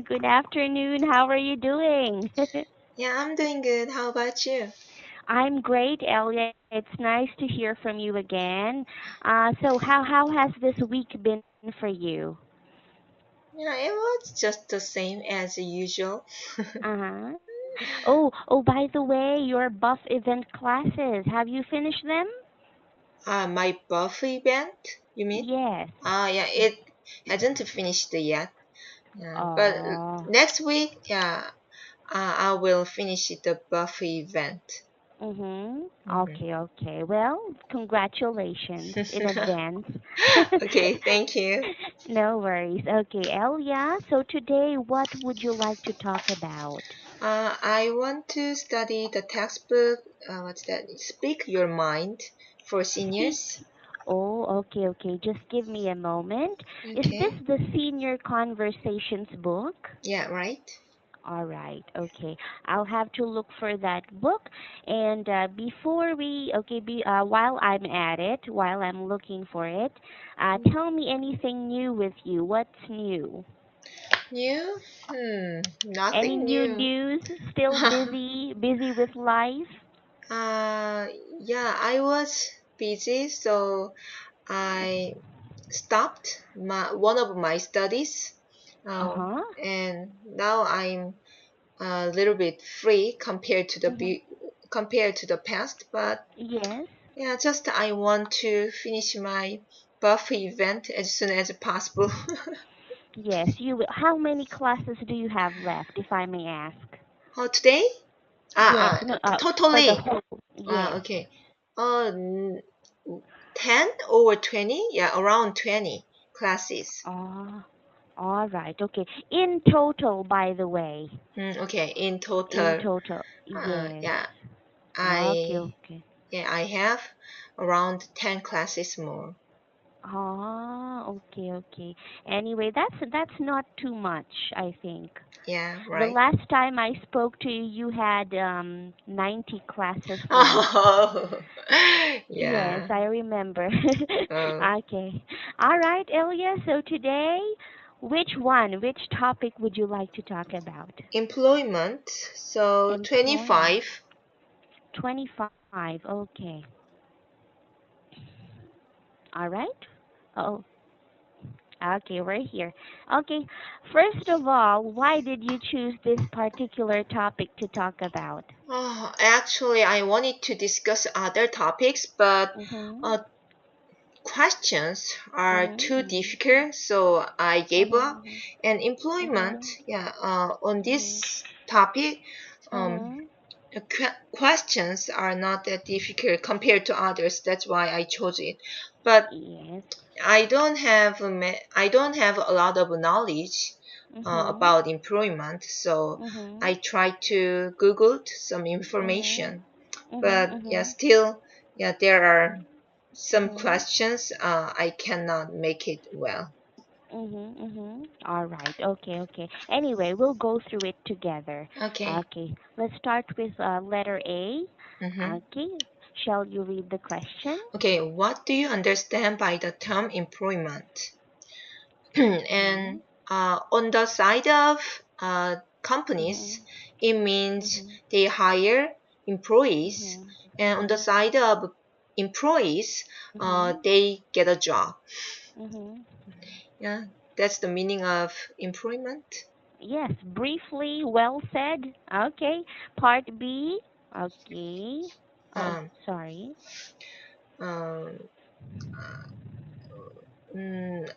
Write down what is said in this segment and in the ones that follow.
Good afternoon. How are you doing? Yeah, I'm doing good. How about you? I'm great, Elliot. It's nice to hear from you again. So how has this week been for you? Yeah, it was just the same as usual. Uh-huh. Oh, by the way, your buff event classes, have you finished them? My buff event, you mean? Yes. Yeah, it hasn't finished yet. Yeah, but Oh. next week, I will finish the buff event. Mhm. Okay. Well, congratulations in advance. Okay, thank you. No worries. Okay, Elia, so today what would you like to talk about? I want to study the textbook. What's that? Speak Your Mind for Speak. seniors. Oh, okay. Just give me a moment. Is this Okay. the Senior Conversations book? Yeah, right. All right. Okay. I'll have to look for that book. And before we, okay, while I'm at it, while I'm looking for it, tell me anything new with you. What's new? New? Any Nothing new new. news? Still busy with life? Uh, yeah, I was busy, so I stopped one of my studies, Uh-huh. and now I'm a little bit free Mm-hmm. compared to the past. But Yes. yeah, just I want to finish my buff event as soon as possible. Yes, you will. How many classes do you have left, if I may ask? Oh, today? Yes, no, for the Totally. whole. Yes. Okay. Uh, 10 over 20? Yeah, around 20 classes. Oh, all right. Okay. In total, by the way. Okay, in In total, total. Yes. yeah, Okay, I okay. I have around 10 classes more. Okay. Anyway, that's not too much, I think. Yeah, The right. last time I spoke to you, you had 90 classes left. Oh, Yes, yeah. I remember. Uh, Okay. All right, Elia. So today, which topic would you like to talk about? employment. So Employment. 25. 25. Okay. All right. Oh, okay, we're here. Okay. First of all, why did you choose this particular topic to talk about? Oh, actually, I wanted to discuss other topics, but Mhm. uh, questions are too Mhm. difficult, so I gave up. Mhm. And employment, Mhm. yeah, on Mhm. this topic, um, Mhm. questions are not that difficult compared to others. That's why I chose it. But Yes. I don't have a lot of knowledge Mhm. about employment, so I Mhm. tried to Google some Mhm. information. Mhm. But yeah, Mhm. still, yeah, there are some Mhm. questions I cannot make it well. All right. Okay. Anyway, we'll go through it together. Okay. Okay. Let's start with letter A. Mm-hmm. Okay. Shall you read the question? Okay, what do you understand by the term employment? And Mhm. on the side of companies, Mhm. it means Mhm. they hire employees, Mhm. and on the Mhm. side of employees, Mhm. they get a job. Mhm. Yeah, that's the meaning of employment. Yes, briefly, well said. Okay. Part B. Okay. Oh, Um, sorry. um, mm,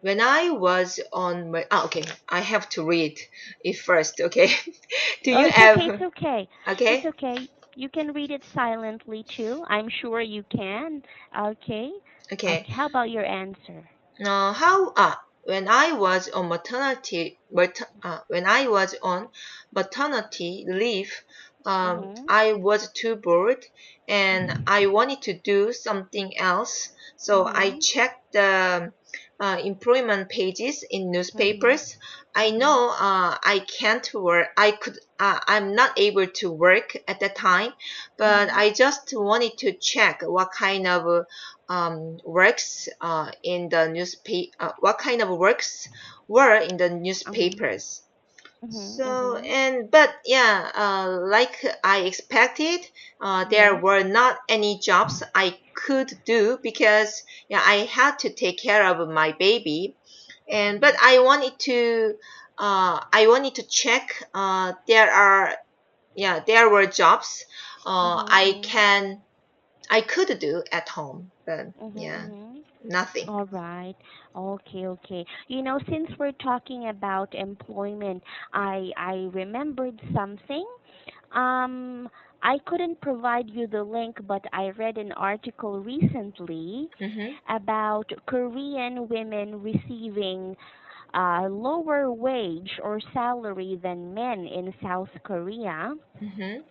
when I was on my, okay, I have to read it first, okay? Do Oh, you it's okay. have, It's okay. It's okay? okay. You can read it silently too. I'm sure you can. Okay. Okay. Okay. How about your answer? When I was on when I was on maternity leave, Mhm. I was too bored and I wanted to do something else. So I Mhm. checked the employment pages in Mhm. newspapers. I Mhm. know I can't work. I'm not able to work at the time, but Mhm. I just wanted to check what kind of works in the newspaper, what kind of works were in the Mhm. newspapers. Mhm. So Mhm. and but yeah, like I expected, there Yes. were not any jobs I could do because yeah, I had to take care of my baby, and but Mhm. I wanted to check. There are yeah, there were jobs Mhm. Mhm. I could do at home, but Mhm. yeah, Mhm. nothing. All right. Okay, okay. Since we're talking about employment, I remembered something. Um, I couldn't provide you the link, but I read an article recently Mhm. about Korean women receiving lower wage or salary than men in South Korea. Mhm.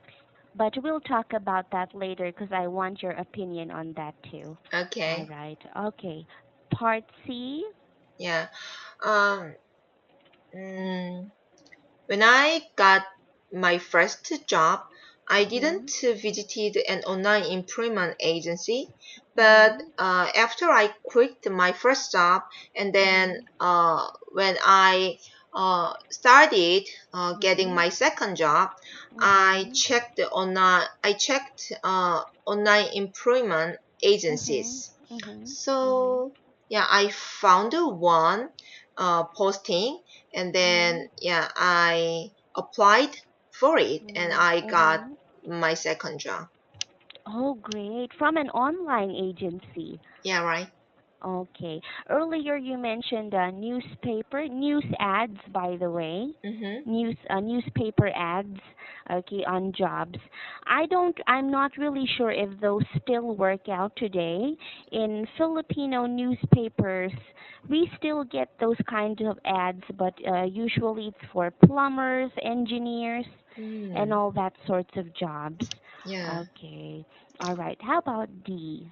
But we'll talk about that later because I want your opinion on that too. All Okay. right. Okay. Part C. Yeah. Um. mm, When I got my first job, I didn't Mhm. visit an online employment agency, but Mhm. after I quit my first job, and then Mhm. when I started getting Mhm. my second job, Mhm. I checked online employment Mhm. agencies. Mhm. Mhm. So yeah, I found one posting, and then Mhm. yeah, I applied for it, and Mhm. I got Mhm. my second job. Oh, great. From an online agency. Yeah, right. Okay. Earlier you mentioned news ads, by the way. Mhm. Newspaper ads, okay, on jobs. I'm not really sure if those still work out today. In Filipino newspapers, we still get those kinds of ads, but usually it's for plumbers, engineers, and Mm. all that sorts of jobs. Yeah. Okay. All right. How about D?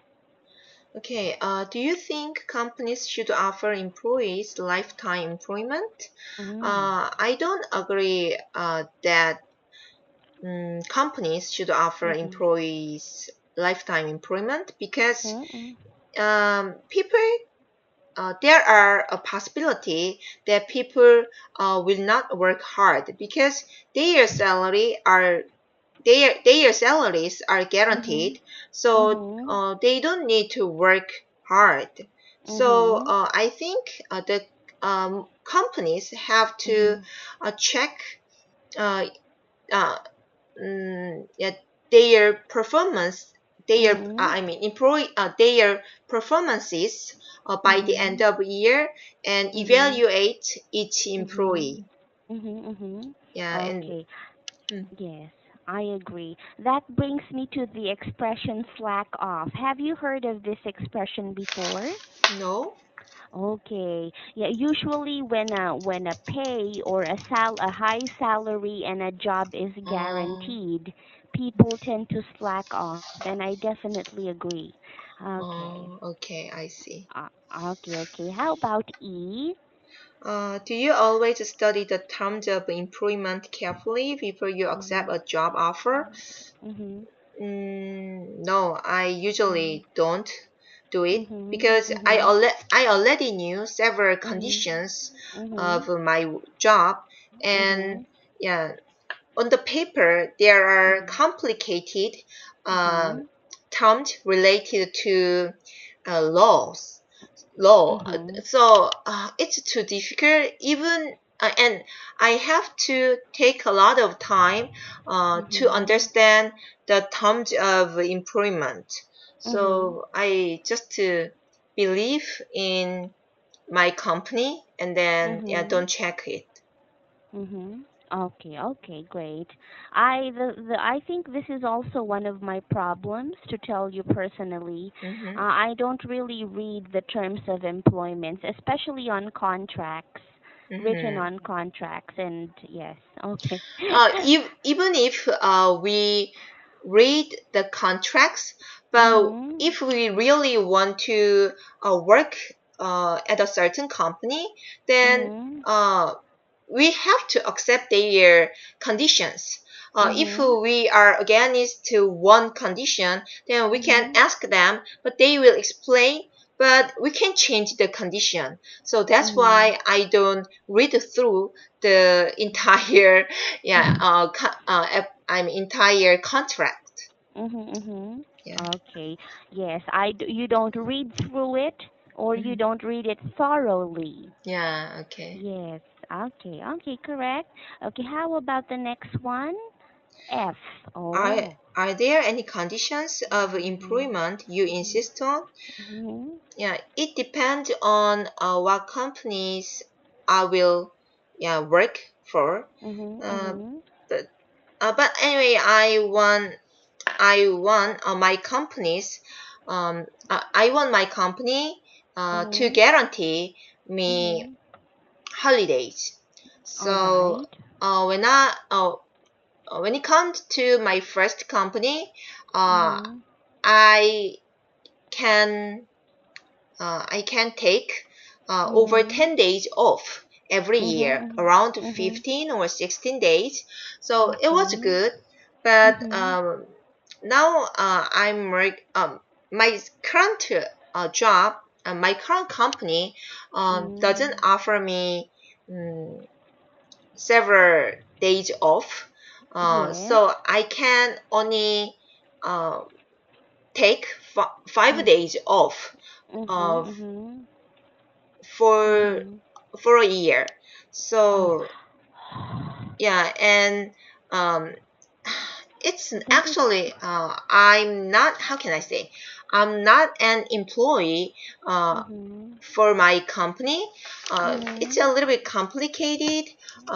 Okay. Do you think companies should offer employees lifetime employment? Mm. I don't agree that companies should offer Mhm. employees lifetime employment because Mm-mm. people there are a possibility that people will not work hard because their salary are their salaries are Mhm. guaranteed, so Mhm. they don't need to work hard. So Mhm. I think the companies have to Mhm. check uh, uh, yeah, their performance, Mhm. I mean employee their performances by the end Mhm. of the year, and Mhm. evaluate each Mhm. employee. Mhm. Mhm. Yeah, and Okay. mm, Yes, I agree. That brings me to the expression slack off. Have you heard of this expression before? no. Okay. Yeah, usually when a pay or a high salary and a job is Oh, guaranteed, people tend to slack off, and I definitely agree. Okay. oh, okay, I see. Okay, okay. How about E? Do you always study the terms of employment carefully before you accept Mhm. a job offer? Mhm. No, I Mhm. usually don't do it Mhm. because Mhm. I already knew several Mhm. conditions of Mhm. my job, and Mhm. yeah, on the paper there are Mhm. complicated uh, Mhm. terms related to laws law. Mhm. So it's too difficult even and I have to take a lot of time to Mhm. understand the terms of employment. Mhm. So I just believe in my company, and then yeah, Mhm. don't check it. Mhm. Okay, okay, great. I think this is also one of my problems, to tell you personally. Mm-hmm. I don't really read the terms of employment, especially on contracts, written Mm-hmm. on contracts, and yes, okay. Even if we read the contracts, but Mhm. if we really want to work at a certain company, then Mhm. uh, we have to accept their conditions. If Mhm. we are against to one condition, then we can Mhm. ask them, but they will explain but we can change the condition. So that's Mhm. why I don't read through the entire entire contract. Mhm. Mhm. Yeah. Okay. Yes, you don't read through it or you Mhm. don't read it thoroughly. Yeah. Okay. Yes. Okay. Okay, correct. Okay, how about the next one? F. Are Oh. are there any conditions of Mhm. employment you Mhm. insist on? Mhm. Yeah, it depends on what companies I will work for. Mhm. Uh, Mhm. but but anyway, I want my companies I want my company to Mhm. guarantee me Mhm. holidays. All So right. when it comes to my first company, uh, Mhm. I can I can take over Mhm. 10 days off every year, Mhm. around Mhm. 15 or 16 days. So it was Okay. good. But Mhm. now my current job, my current company doesn't Mhm. offer me um, several days off. Yes. So I can only uh, take 5 days off Mhm. of Mhm. for Mhm. for a year. Oh. So yeah, and um, it's That is. actually I'm not. How can I say? I'm not an employee Mhm. for my company. It's a Mhm. little bit complicated,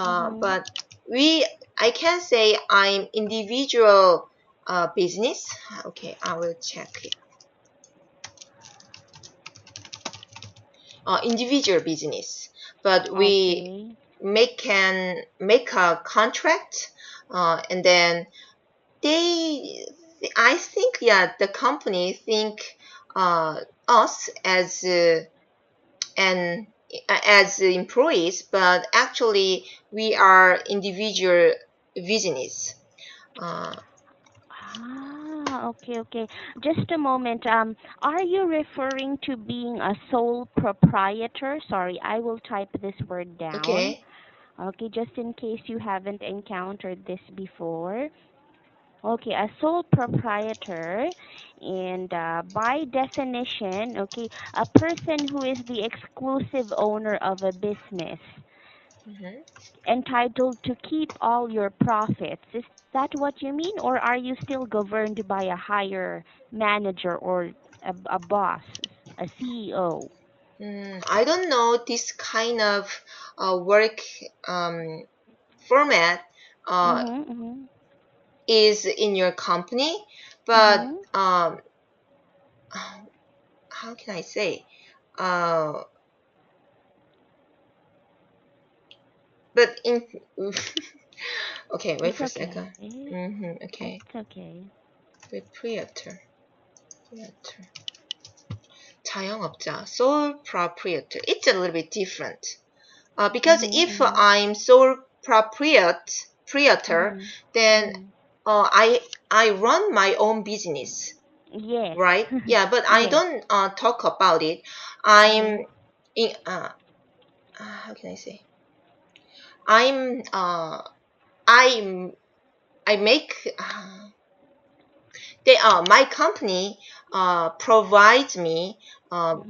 Mhm. but we I can say I'm individual business. Okay, I will check it. Individual business, but we Okay. make a contract, and then they I think the company think us an as employees, but actually we are individual business. uh, Ah, okay, okay. Just a moment. Are you referring to being a sole proprietor? Sorry, I will type this word down. okay. Okay, just in case you haven't encountered this before. Okay, a sole proprietor, and by definition, okay, a person who is the exclusive owner of a business, Mhm. entitled to keep all your profits. Is that what you mean, or are you still governed by a higher manager or a boss, a CEO? I don't know this kind of work um, format uh, Mhm, mhm, is in your company, but mhm. how can I say? Uh, but in okay, wait It's for a okay. second. Okay, It's okay. proprietor, proprietor, 자영업자, sole proprietor. It's a little bit different. Because Mhm, if mhm, I'm sole proprietor, mhm, then mhm. I run my own business, Yes. right? Yeah, but I Yes. don't talk about it. I'm Mhm, in how can I say? I'm I'm I make my company provides me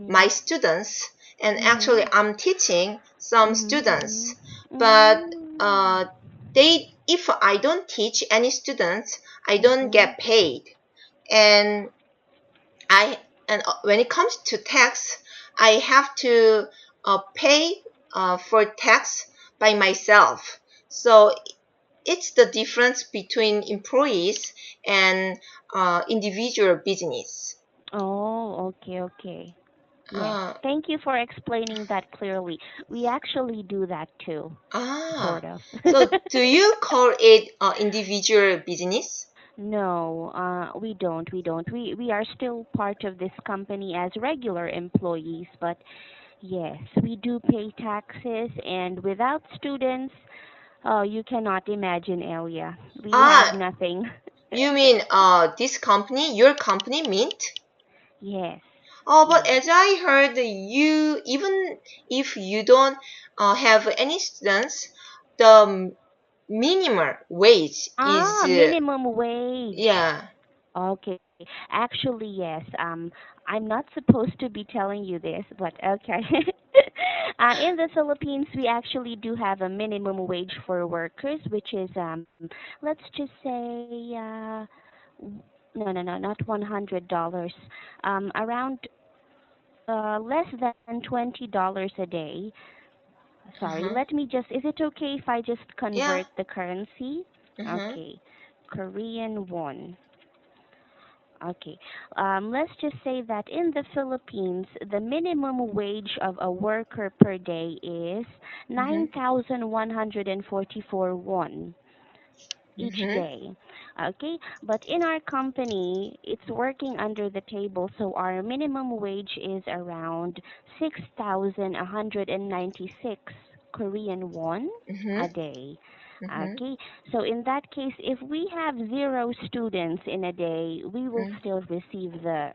my mhm, students, and actually mhm, I'm teaching some mhm, students, mhm. but Mm. they if I don't teach any students, I don't Mhm. get paid. And I and when it comes to tax, I have to pay for tax by myself. So it's the difference between employees and individual business. Oh, okay, okay. Yes. Uh, Thank you for explaining that clearly. We actually do that too, ah, sort of. so do you call it individual business? No, we don't. We don't. We are still part of this company as regular employees, but yes, we do pay taxes, and without students, oh, you cannot imagine, Elia. We have Ah, nothing. you mean this company, your company, Mint? Yes. Oh, but Yes. as I heard, you even if you don't have any students, the minimum wage is Minimum wage. yeah. Okay. Actually, yes. I'm not supposed to be telling you this, but okay. In the Philippines, we actually do have a minimum wage for workers, which is let's just say no, no, no, not $100. Around less than $20 a day. Sorry, Uh-huh. let me just. Is it okay if I just Yeah. convert the currency? Uh-huh. Okay, Korean won. Okay. Let's just say that in the Philippines, the minimum wage of a worker per day is Mm-hmm. 9,144 won each Mm-hmm. day. Okay, but in our company, it's working under the table, so our minimum wage is around 6,196 Korean won Mm-hmm. a day. Mm-hmm. Okay, so in that case, if we have 0 students in a day, we will still receive the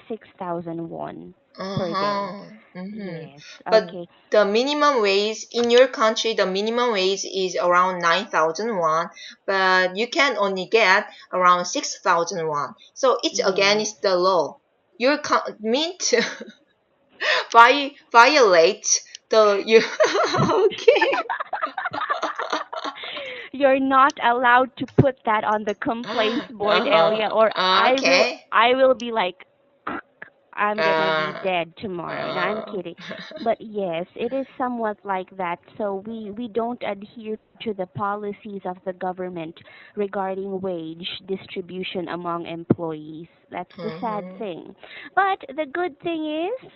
6,000 won per day. Uh-huh. Mm-hmm. Yes. But Okay. the minimum wage in your country, the minimum wage is around 9,000 won, but you can only get around 6,000 won. So it's Yes. against the law. Your mean to violate the you. Okay. You're not allowed to put that on the complaints board, Uh-huh. Elia, or I will Okay. I will be like I'm gonna be Uh, dead tomorrow. No, I'm uh, kidding. But yes, it is somewhat like that. So we don't adhere to the policies of the government regarding wage distribution among employees. That's the sad uh-huh. thing. But the good thing is,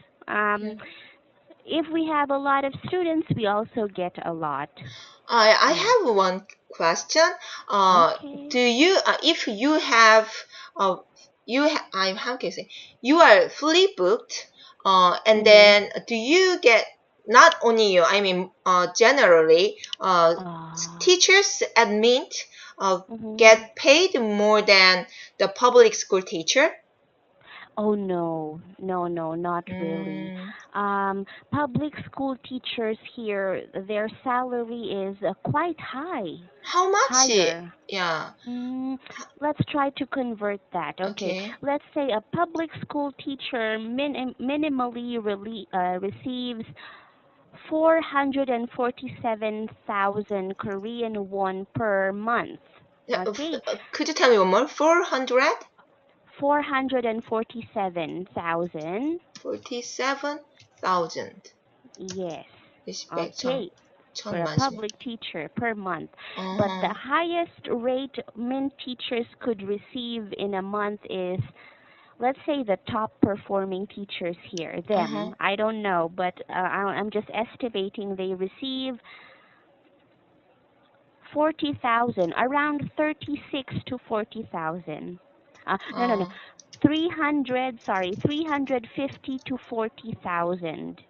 if we have a lot of students, we also get a lot. I Yes. have one question. Okay. Do you if you have uh I how can I say you are fully booked and Mhm. then do you get not only you I mean generally Ah. teachers admit Mhm. get paid more than the public school teacher? Oh no, no, no, not really. Mm, Public school teachers here, their salary is quite high, how much? higher. Yeah. Mm, let's try to convert that. Okay, Okay. let's say a public school teacher minimally receives 447,000 Korean won per month. Okay, Could you tell me one more? 447,000. 447,000. Yes. Respect Okay. For a 천만씩. public teacher per month. But the Uh-huh. highest rate min teachers could receive in a month is, let's say, the top performing teachers here, Uh-huh. them. I don't know, but I'm just estimating they receive 40,000, around 36 to 40,000. No, no, no. Uh, 300, sorry, 350 to 40,000.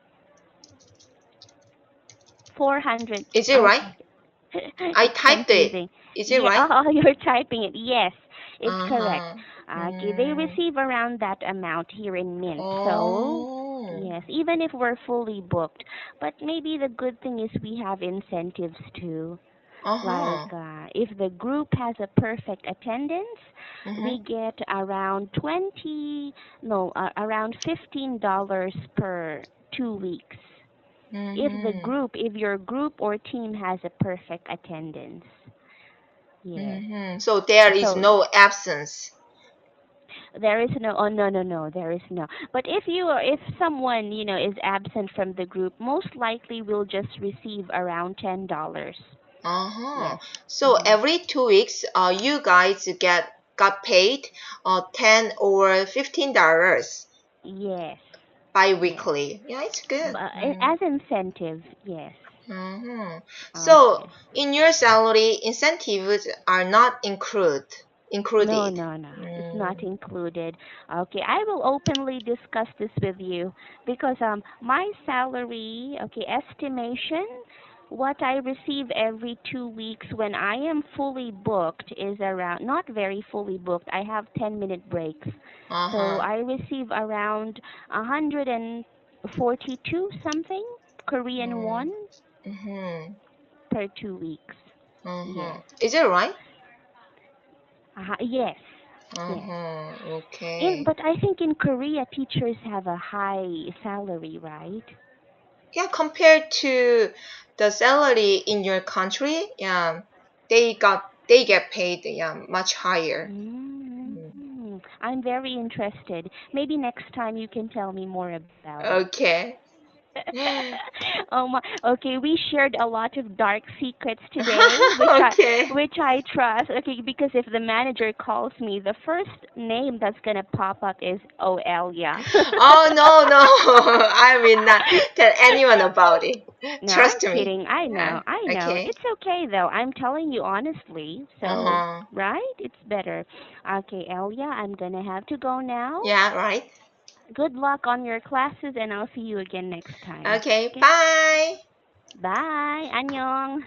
400. is it right? Okay. I It's typed it. confusing. Is it Yeah, right? oh, you're typing it. Yes, it's correct. Uh-huh. Okay, they Mm. receive around that amount here in Mint. So, Oh. yes, even if we're fully booked. But maybe the good thing is we have incentives too. Like Uh-huh. if the group has a perfect attendance, Uh-huh. we get around 20, no, around $15 per 2 weeks. Mm-hmm. If your group or team has a perfect attendance. Yes. Mm-hmm. So there is So no absence. there is no, oh no, no, no, there is no. But if someone, is absent from the group, most likely will just receive around $10. Uh-huh. Yes. So Mhm. every 2 weeks, you guys got paid 10 or $15 Yes. Yes. bi-weekly. Yeah, it's good. But Mm. as incentive, yes. Mhm. So Okay. in your salary, incentives are not No, included. no, no. It's not Mm. included. Okay, I will openly discuss this with you because my salary, okay, estimation. What I receive every 2 weeks when I am fully booked is around, not very fully booked, I have 10-minute breaks. So Uh-huh. I receive around 142 something Korean Mm. won Mm-hmm. per 2 weeks. Uh-huh. Yes. Is it right? Yes. Yes. Uh-huh. In Okay. but I think in Korea teachers have a high salary, right? Yeah, compared to the salary in your country, yeah, they get paid, yeah, much higher. Mm. I'm very interested. Maybe next time you can tell me more about it. Okay. Oh my. Okay, we shared a lot of dark secrets today, Okay. which I trust. Okay, because if the manager calls me, the first name that's gonna pop up is Oh Elia. Oh no, no. I will not tell anyone about it. No, I'm Trust me. kidding. I Yeah. know. I know. Okay. It's okay though. I'm telling you honestly. So, Uh-huh. right? It's better. Okay, Elia, I'm gonna have to go now. Yeah, right. Good luck on your classes, and I'll see you again next time. Okay, Okay? bye. Bye. Annyeong.